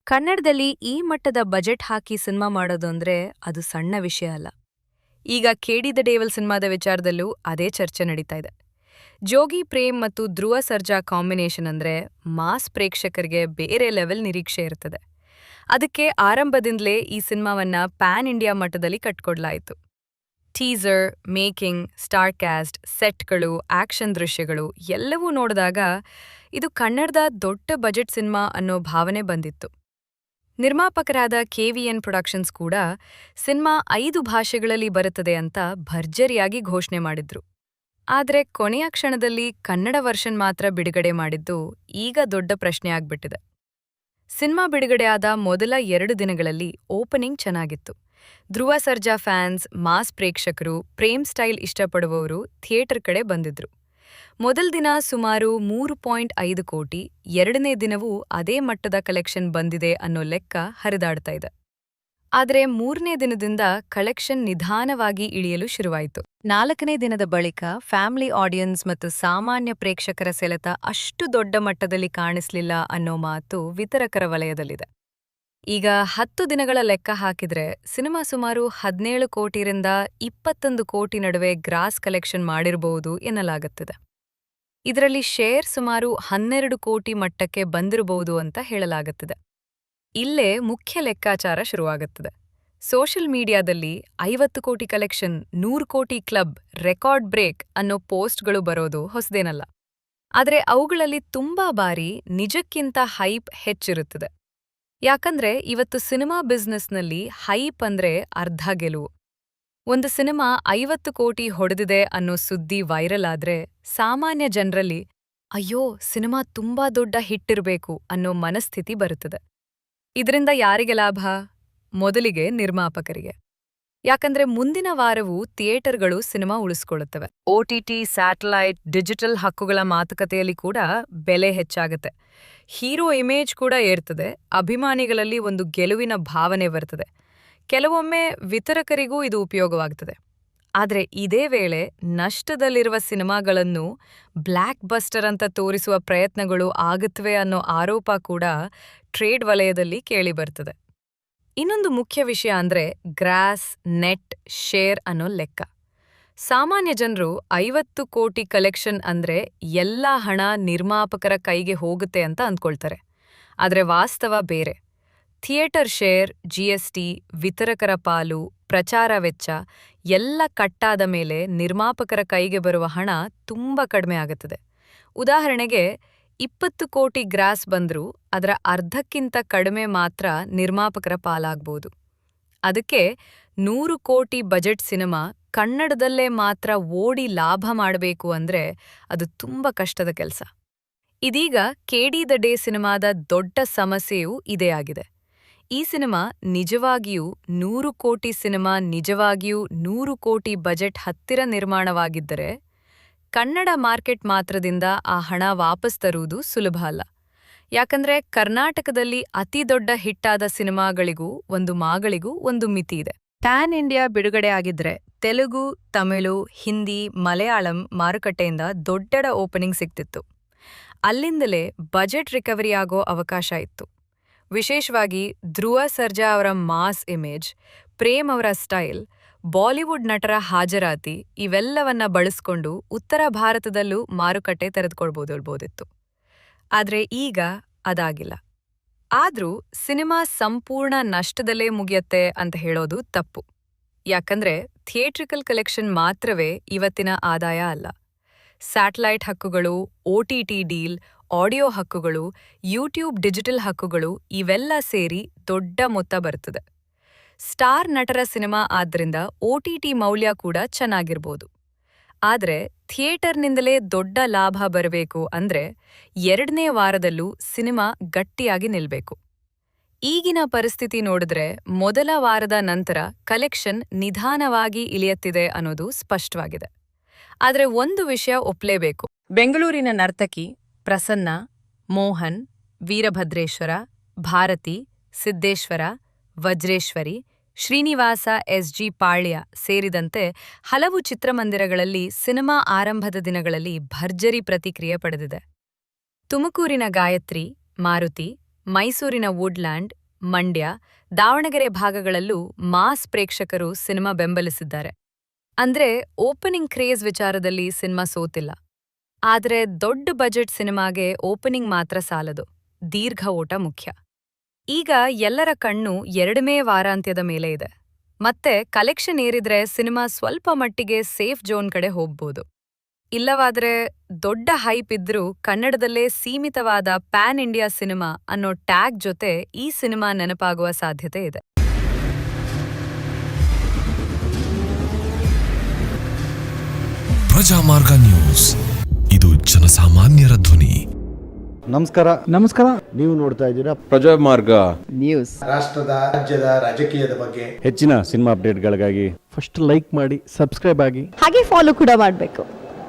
ಕನ್ನಡದಲ್ಲಿ ಈ ಮಟ್ಟದ ಬಜೆಟ್ ಹಾಕಿ ಸಿನಿಮಾ ಮಾಡೋದು ಅಂದ್ರೆ ಅದು ಸಣ್ಣ ವಿಷಯ ಅಲ್ಲ. ಈಗ ಕೇಡಿ ದ ಡೇವಲ್ ಸಿನಿಮಾದ ವಿಚಾರದಲ್ಲೂ ಅದೇ ಚರ್ಚೆ ನಡೀತಾ ಇದೆ. ಜೋಗಿ ಪ್ರೇಮ್ ಮತ್ತು ಧ್ರುವ ಸರ್ಜಾ ಕಾಂಬಿನೇಷನ್ ಅಂದ್ರೆ ಮಾಸ್ ಪ್ರೇಕ್ಷಕರಿಗೆ ಬೇರೆ ಲೆವೆಲ್ ನಿರೀಕ್ಷೆ ಇರ್ತದೆ. ಅದಕ್ಕೆ ಆರಂಭದಿಂದಲೇ ಈ ಸಿನಿಮಾವನ್ನ ಪ್ಯಾನ್ ಇಂಡಿಯಾ ಮಟ್ಟದಲ್ಲಿ ಕಟ್ಕೊಡ್ಲಾಯಿತು. ಟೀಸರ್, ಮೇಕಿಂಗ್, ಸ್ಟಾರ್ ಕ್ಯಾಸ್ಟ್, ಸೆಟ್ಗಳು, ಆಕ್ಷನ್ ದೃಶ್ಯಗಳು ಎಲ್ಲವೂ ನೋಡಿದಾಗ ಇದು ಕನ್ನಡದ ದೊಡ್ಡ ಬಜೆಟ್ ಸಿನಿಮಾ ಅನ್ನೋ ಭಾವನೆ ಬಂದಿತ್ತು. ನಿರ್ಮಾಪಕರಾದ ಕೆವಿಎನ್ ಪ್ರೊಡಕ್ಷನ್ಸ್ ಕೂಡ ಸಿನಿಮಾ 5 ಭಾಷೆಗಳಲ್ಲಿ ಬರುತ್ತದೆ ಅಂತ ಭರ್ಜರಿಯಾಗಿ ಘೋಷಣೆ ಮಾಡಿದ್ರು. ಆದ್ರೆ ಕೊನೆಯ ಕ್ಷಣದಲ್ಲಿ ಕನ್ನಡ ವರ್ಷನ್ ಮಾತ್ರ ಬಿಡುಗಡೆ ಮಾಡಿದ್ದು ಈಗ ದೊಡ್ಡ ಪ್ರಶ್ನೆ ಆಗ್ಬಿಟ್ಟಿದೆ. ಸಿನಿಮಾ ಬಿಡುಗಡೆ ಆದ ಮೊದಲ 2 ದಿನಗಳಲ್ಲಿ ಓಪನಿಂಗ್ ಚೆನ್ನಾಗಿತ್ತು. ಧ್ರುವ ಸರ್ಜಾ ಫ್ಯಾನ್ಸ್, ಮಾಸ್ ಪ್ರೇಕ್ಷಕರು, ಪ್ರೇಮ್ ಸ್ಟೈಲ್ ಇಷ್ಟಪಡುವವರು ಥಿಯೇಟರ್ ಕಡೆ ಬಂದಿದ್ರು. ಮೊದಲ ದಿನ ಸುಮಾರು 3.5 ಕೋಟಿ, ಎರಡನೇ ದಿನವೂ ಅದೇ ಮಟ್ಟದ ಕಲೆಕ್ಷನ್ ಬಂದಿದೆ ಅನ್ನೋ ಲೆಕ್ಕ ಹರಿದಾಡ್ತಾ ಇದೆ. ಆದರೆ 3ನೇ ದಿನದಿಂದ ಕಲೆಕ್ಷನ್ ನಿಧಾನವಾಗಿ ಇಳಿಯಲು ಶುರುವಾಯಿತು. 4ನೇ ದಿನದ ಬಳಿಕ ಫ್ಯಾಮಿಲಿ ಆಡಿಯನ್ಸ್ ಮತ್ತು ಸಾಮಾನ್ಯ ಪ್ರೇಕ್ಷಕರ ಸೆಳೆತ ಅಷ್ಟು ದೊಡ್ಡ ಮಟ್ಟದಲ್ಲಿ ಕಾಣಿಸ್ಲಿಲ್ಲ ಅನ್ನೋ ಮಾತು ವಿತರಕರ ವಲಯದಲ್ಲಿದೆ. ಈಗ 10 ದಿನಗಳ ಲೆಕ್ಕ ಹಾಕಿದ್ರೆ ಸಿನಿಮಾ ಸುಮಾರು 17 ಕೋಟಿರಿಂದ 21 ಕೋಟಿ ನಡುವೆ ಗ್ರಾಸ್ ಕಲೆಕ್ಷನ್ ಮಾಡಿರಬಹುದು ಎನ್ನಲಾಗುತ್ತಿದೆ. ಇದರಲ್ಲಿ ಶೇರ್ ಸುಮಾರು 12 ಕೋಟಿ ಮಟ್ಟಕ್ಕೆ ಬಂದಿರಬಹುದು ಅಂತ ಹೇಳಲಾಗುತ್ತಿದೆ. ಇಲ್ಲೇ ಮುಖ್ಯ ಲೆಕ್ಕಾಚಾರ ಶುರುವಾಗುತ್ತದೆ. ಸೋಷಿಯಲ್ ಮೀಡಿಯಾದಲ್ಲಿ 50 ಕೋಟಿ ಕಲೆಕ್ಷನ್, 100 ಕೋಟಿ ಕ್ಲಬ್, ರೆಕಾರ್ಡ್ ಬ್ರೇಕ್ ಅನ್ನೋ ಪೋಸ್ಟ್ಗಳು ಬರೋದು ಹೊಸದೇನಲ್ಲ. ಆದರೆ ಅವುಗಳಲ್ಲಿ ತುಂಬಾ ಬಾರಿ ನಿಜಕ್ಕಿಂತ ಹೈಪ್ ಹೆಚ್ಚಿರುತ್ತದೆ. ಯಾಕಂದ್ರೆ ಇವತ್ತು ಸಿನಿಮಾ ಬಿಸ್ನೆಸ್ನಲ್ಲಿ ಹೈಪ್ ಅಂದ್ರೆ ಅರ್ಧ ಗೆಲುವು. ಒಂದು ಸಿನಿಮಾ 50 ಕೋಟಿ ಹೊಡೆದಿದೆ ಅನ್ನೋ ಸುದ್ದಿ ವೈರಲ್ ಆದ್ರೆ ಸಾಮಾನ್ಯ ಜನರಲ್ಲಿ ಅಯ್ಯೋ ಸಿನಿಮಾ ತುಂಬಾ ದೊಡ್ಡ ಹಿಟ್ಟಿರ್ಬೇಕು ಅನ್ನೋ ಮನಸ್ಥಿತಿ ಬರುತ್ತದೆ. ಇದರಿಂದ ಯಾರಿಗೆ ಲಾಭ? ಮೊದಲಿಗೆ ನಿರ್ಮಾಪಕರಿಗೆ. ಯಾಕಂದ್ರೆ ಮುಂದಿನ ವಾರವೂ ಥಿಯೇಟರ್ಗಳು ಸಿನಿಮಾ ಉಳಿಸ್ಕೊಳ್ಳುತ್ತವೆ. OTT, ಸ್ಯಾಟಲೈಟ್, ಡಿಜಿಟಲ್ ಹಕ್ಕುಗಳ ಮಾತುಕತೆಯಲ್ಲಿ ಕೂಡ ಬೆಲೆ ಹೆಚ್ಚಾಗುತ್ತೆ. ಹೀರೋ ಇಮೇಜ್ ಕೂಡ ಏರ್ತದೆ. ಅಭಿಮಾನಿಗಳಲ್ಲಿ ಒಂದು ಗೆಲುವಿನ ಭಾವನೆ ಬರ್ತದೆ. ಕೆಲವೊಮ್ಮೆ ವಿತರಕರಿಗೂ ಇದು ಉಪಯೋಗವಾಗ್ತದೆ. ಆದರೆ ಇದೇ ವೇಳೆ ನಷ್ಟದಲ್ಲಿರುವ ಸಿನಿಮಾಗಳನ್ನು ಬ್ಲ್ಯಾಕ್ ಬಸ್ಟರ್ ಅಂತ ತೋರಿಸುವ ಪ್ರಯತ್ನಗಳು ಆಗುತ್ತವೆ ಅನ್ನೋ ಆರೋಪ ಕೂಡ ಟ್ರೇಡ್ ವಲಯದಲ್ಲಿ ಕೇಳಿಬರ್ತದೆ. ಇನ್ನೊಂದು ಮುಖ್ಯ ವಿಷಯ ಅಂದ್ರೆ ಗ್ರಾಸ್, ನೆಟ್, ಶೇರ್ ಅನ್ನೋ ಲೆಕ್ಕ. ಸಾಮಾನ್ಯ ಜನರು 50 ಕೋಟಿ ಕಲೆಕ್ಷನ್ ಅಂದ್ರೆ ಎಲ್ಲಾ ಹಣ ನಿರ್ಮಾಪಕರ ಕೈಗೆ ಹೋಗುತ್ತೆ ಅಂತ ಅಂದ್ಕೊಳ್ತಾರೆ. ಆದರೆ ವಾಸ್ತವ ಬೇರೆ. ಥಿಯೇಟರ್ ಶೇರ್, GST, ವಿತರಕರ ಪಾಲು, ಪ್ರಚಾರ ವೆಚ್ಚ ಎಲ್ಲ ಕಟ್ಟಾದ ಮೇಲೆ ನಿರ್ಮಾಪಕರ ಕೈಗೆ ಬರುವ ಹಣ ತುಂಬ ಕಡಿಮೆ ಆಗುತ್ತದೆ. ಉದಾಹರಣೆಗೆ 20 ಕೋಟಿ ಗ್ರಾಸ್ ಬಂದ್ರೂ ಅದರ ಅರ್ಧಕ್ಕಿಂತ ಕಡಿಮೆ ಮಾತ್ರ ನಿರ್ಮಾಪಕರ ಪಾಲಾಗ್ಬೋದು. ಅದಕ್ಕೆ 100 ಕೋಟಿ ಬಜೆಟ್ ಸಿನಿಮಾ ಕನ್ನಡದಲ್ಲೇ ಮಾತ್ರ ಓಡಿ ಲಾಭ ಮಾಡಬೇಕು ಅಂದ್ರೆ ಅದು ತುಂಬ ಕಷ್ಟದ ಕೆಲಸ. ಇದೀಗ ಕೇಡಿ ದ ಡೇ ಸಿನಿಮಾದ ದೊಡ್ಡ ಸಮಸ್ಯೆಯೂ ಇದೇ ಆಗಿದೆ. ಈ ಸಿನಿಮಾ ನಿಜವಾಗಿಯೂ 100 ಕೋಟಿ ಸಿನಿಮಾ ನಿಜವಾಗಿಯೂ 100 ಕೋಟಿ ಬಜೆಟ್ ಹತ್ತಿರ ನಿರ್ಮಾಣವಾಗಿದ್ದರೆ ಕನ್ನಡ ಮಾರ್ಕೆಟ್ ಮಾತ್ರದಿಂದ ಆ ಹಣ ವಾಪಸ್ ತರುವುದು ಸುಲಭ ಅಲ್ಲ. ಯಾಕಂದ್ರೆ ಕರ್ನಾಟಕದಲ್ಲಿ ಅತಿ ದೊಡ್ಡ ಹಿಟ್ಟಾದ ಸಿನಿಮಾಗಳಿಗೂ ಒಂದು ಮಾಗಳಿಗೂ ಒಂದು ಮಿತಿ ಇದೆ. ಪ್ಯಾನ್ ಇಂಡಿಯಾ ಬಿಡುಗಡೆ ಆಗಿದ್ರೆ ತೆಲುಗು, ತಮಿಳು, ಹಿಂದಿ, ಮಲಯಾಳಂ ಮಾರುಕಟ್ಟೆಯಿಂದ ದೊಡ್ಡ ಓಪನಿಂಗ್ ಸಿಗ್ತಿತ್ತು. ಅಲ್ಲಿಂದಲೇ ಬಜೆಟ್ ರಿಕವರಿ ಆಗೋ ಅವಕಾಶ ಇತ್ತು. ವಿಶೇಷವಾಗಿ ಧ್ರುವ ಸರ್ಜಾ ಅವರ ಮಾಸ್ ಇಮೇಜ್, ಪ್ರೇಮ್ ಅವರ ಸ್ಟೈಲ್, ಬಾಲಿವುಡ್ ನಟರ ಹಾಜರಾತಿ ಇವೆಲ್ಲವನ್ನ ಬಳಸ್ಕೊಂಡು ಉತ್ತರ ಭಾರತದಲ್ಲೂ ಮಾರುಕಟ್ಟೆ ತೆರೆದುಕೊಳ್ಬೋದಿತ್ತು. ಆದ್ರೆ ಈಗ ಅದಾಗಿಲ್ಲ. ಆದ್ರೂ ಸಿನಿಮಾ ಸಂಪೂರ್ಣ ನಷ್ಟದಲ್ಲೇ ಮುಗಿಯತ್ತೆ ಅಂತ ಹೇಳೋದು ತಪ್ಪು. ಯಾಕಂದ್ರೆ ಥಿಯೇಟ್ರಿಕಲ್ ಕಲೆಕ್ಷನ್ ಮಾತ್ರವೇ ಇವತ್ತಿನ ಆದಾಯ ಅಲ್ಲ. ಸ್ಯಾಟಲೈಟ್ ಹಕ್ಕುಗಳು, OTT ಡೀಲ್, ಆಡಿಯೋ ಹಕ್ಕುಗಳು, ಯೂಟ್ಯೂಬ್ ಡಿಜಿಟಲ್ ಹಕ್ಕುಗಳು ಇವೆಲ್ಲ ಸೇರಿ ದೊಡ್ಡ ಮೊತ್ತ ಬರ್ತದೆ. ಸ್ಟಾರ್ ನಟರ ಸಿನಿಮಾ ಆದ್ರಿಂದ OTT ಮೌಲ್ಯ ಕೂಡ ಚೆನ್ನಾಗಿರ್ಬೋದು. ಆದ್ರೆ ಥಿಯೇಟರ್ನಿಂದಲೇ ದೊಡ್ಡ ಲಾಭ ಬರಬೇಕು ಅಂದ್ರೆ 2ನೇ ವಾರದಲ್ಲೂ ಸಿನಿಮಾ ಗಟ್ಟಿಯಾಗಿ ನಿಲ್ಬೇಕು. ಈಗಿನ ಪರಿಸ್ಥಿತಿ ನೋಡಿದ್ರೆ ಮೊದಲ ವಾರದ ನಂತರ ಕಲೆಕ್ಷನ್ ನಿಧಾನವಾಗಿ ಇಳಿಯುತ್ತಿದೆ ಅನ್ನೋದು ಸ್ಪಷ್ಟವಾಗಿದೆ. ಆದ್ರೆ ಒಂದು ವಿಷಯ ಒಪ್ಲೇಬೇಕು. ಬೆಂಗಳೂರಿನ ನರ್ತಕಿ ಪ್ರಸನ್ನ, ಮೋಹನ್, ವೀರಭದ್ರೇಶ್ವರ, ಭಾರತಿ, ಸಿದ್ದೇಶ್ವರ, ವಜ್ರೇಶ್ವರಿ, ಶ್ರೀನಿವಾಸ SG ಪಾಳ್ಯ ಸೇರಿದಂತೆ ಹಲವು ಚಿತ್ರಮಂದಿರಗಳಲ್ಲಿ ಸಿನಿಮಾ ಆರಂಭದ ದಿನಗಳಲ್ಲಿ ಭರ್ಜರಿ ಪ್ರತಿಕ್ರಿಯೆ ಪಡೆದಿದೆ. ತುಮಕೂರಿನ ಗಾಯತ್ರಿ, ಮಾರುತಿ, ಮೈಸೂರಿನ ವುಡ್ಲ್ಯಾಂಡ್, ಮಂಡ್ಯ, ದಾವಣಗೆರೆ ಭಾಗಗಳಲ್ಲೂ ಮಾಸ್ ಪ್ರೇಕ್ಷಕರು ಸಿನಿಮಾ ಬೆಂಬಲಿಸಿದ್ದಾರೆ. ಅಂದ್ರೆ ಓಪನಿಂಗ್ ಕ್ರೇಜ್ ವಿಚಾರದಲ್ಲಿ ಸಿನಿಮಾ ಸೋತಿಲ್ಲ. ಆದ್ರೆ ದೊಡ್ಡ ಬಜೆಟ್ ಸಿನಿಮಾಗೆ ಓಪನಿಂಗ್ ಮಾತ್ರ ಸಾಲದು, ದೀರ್ಘ ಓಟ ಮುಖ್ಯ. ಈಗ ಎಲ್ಲರ ಕಣ್ಣು 2ನೇ ವಾರಾಂತ್ಯದ ಮೇಲೆ ಇದೆ. ಮತ್ತೆ ಕಲೆಕ್ಷನ್ ಏರಿದ್ರೆ ಸಿನಿಮಾ ಸ್ವಲ್ಪ ಮಟ್ಟಿಗೆ ಸೇಫ್ ಝೋನ್ ಕಡೆ ಹೋಗ್ಬೋದು. ಇಲ್ಲವಾದ್ರೆ ದೊಡ್ಡ ಹೈಪ್ ಇದ್ರೂ ಕನ್ನಡದಲ್ಲೇ ಸೀಮಿತವಾದ ಪ್ಯಾನ್ ಇಂಡಿಯಾ ಸಿನಿಮಾ ಅನ್ನೋ ಟ್ಯಾಗ್ ಜೊತೆ ಈ ಸಿನಿಮಾ ನೆನಪಾಗುವ ಸಾಧ್ಯತೆ ಇದೆ. ಪ್ರಜಾಮಾರ್ಗ ನ್ಯೂಸ್, ಇದು ಜನಸಾಮಾನ್ಯರ ಧ್ವನಿ. ನಮಸ್ಕಾರ. ನೀವು ನೋಡ್ತಾ ಇದ್ದೀರಾ ಪ್ರಜಾಮಾರ್ಗ ನ್ಯೂಸ್. ರಾಷ್ಟ್ರದ ರಾಜ್ಯದ ರಾಜಕೀಯದ ಬಗ್ಗೆ ಹೆಚ್ಚಿನ ಸಿನಿಮಾ ಅಪ್ಡೇಟ್ಗಳಿಗಾಗಿ ಫಸ್ಟ್ ಲೈಕ್ ಮಾಡಿ, ಸಬ್ಸ್ಕ್ರೈಬ್ ಆಗಿ, ಹಾಗೆ ಫಾಲೋ ಕೂಡ ಮಾಡಬೇಕು.